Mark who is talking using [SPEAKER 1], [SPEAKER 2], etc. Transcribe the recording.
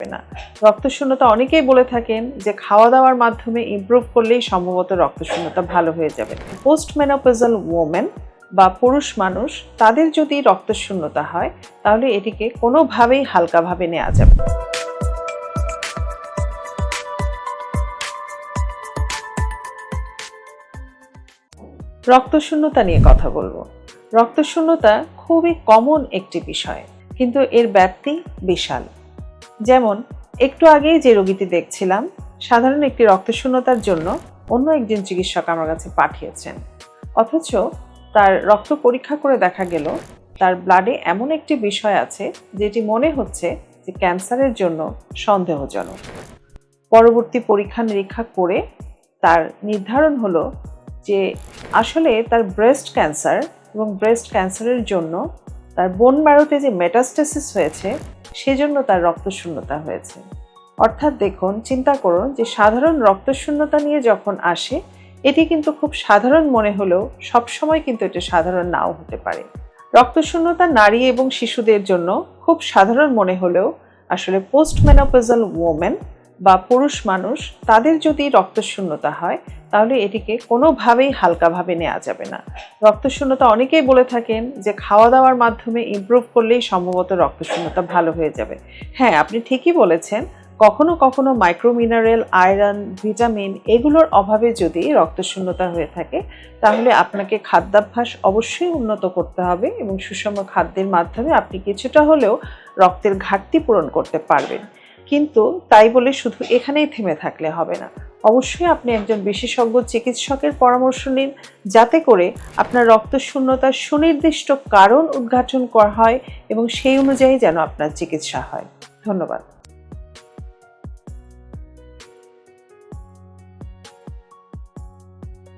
[SPEAKER 1] না। রক্তশূন্যতা অনেকেই বলে থাকেন যে খাওয়া দাওয়ার মাধ্যমে ইমপ্রুভ করলেই সম্ভবত রক্তশূন্যতা ভালো হয়ে যাবে। পোস্ট মেনোপজাল ওমেন বা পুরুষ মানুষ তাদের যদি রক্তশূন্যতা হয় তাহলে এটিকে কোনোভাবেই হালকাভাবে নেওয়া যাবে না। রক্তশূন্যতা নিয়ে কথা বলবো। রক্তশূন্যতা খুবই কমন একটি বিষয়, কিন্তু এর ব্যাপ্তি বিশাল। যেমন একটু আগেই যে রোগীটি দেখছিলাম, সাধারণ একটি রক্তশূন্যতার জন্য অন্য একজন চিকিৎসক আমার কাছে পাঠিয়েছেন, অথচ তার রক্ত পরীক্ষা করে দেখা গেল তার ব্লাডে এমন একটি বিষয় আছে যেটি মনে হচ্ছে যে ক্যান্সারের জন্য সন্দেহজনক। পরবর্তী পরীক্ষা নিরীক্ষা করে তার নির্ধারণ হলো যে আসলে তার ব্রেস্ট ক্যান্সার, এবং ব্রেস্ট ক্যান্সারের জন্য তার বোন ম্যারোতে যে মেটাস্টেসিস হয়েছে সেজন্য তার রক্তশূন্যতা হয়েছে। অর্থাৎ দেখুন, চিন্তা করুন যে সাধারণ রক্তশূন্যতা নিয়ে যখন আসে, এটি কিন্তু খুব সাধারণ মনে হলেও সবসময় কিন্তু এটা সাধারণ নাও হতে পারে। রক্তশূন্যতা নারী এবং শিশুদের জন্য খুব সাধারণ মনে হলেও আসলে পোস্ট মেনোপজাল ওমেন বা পুরুষ মানুষ তাদের যদি রক্তশূন্যতা হয় তাহলে এটিকে কোনোভাবেই হালকাভাবে নেওয়া যাবে না। রক্তশূন্যতা অনেকেই বলে থাকেন যে খাওয়া দাওয়ার মাধ্যমে ইমপ্রুভ করলেই সম্ভবত রক্তশূন্যতা ভালো হয়ে যাবে। হ্যাঁ, আপনি ঠিকই বলেছেন। কখনো কখনো মাইক্রোমিনারেল, আয়রন, ভিটামিন এগুলোর অভাবে যদি রক্তশূন্যতা হয়ে থাকে তাহলে আপনাকে খাদ্যাভ্যাস অবশ্যই উন্নত করতে হবে, এবং সুষম খাদ্যের মাধ্যমে আপনি কিছুটা হলেও রক্তের ঘাটতি পূরণ করতে পারবেন। কিন্তু তাই বলে শুধু এখানেই থেমে থাকলে হবে না। অবশ্যই আপনি একজন বিশেষজ্ঞ চিকিৎসকের পরামর্শ নিন, যাতে করে আপনার রক্তশূন্যতার সুনির্দিষ্ট কারণ উদ্ঘাটন করা হয় এবং সেই অনুযায়ী যেন আপনার চিকিৎসা হয়। ধন্যবাদ।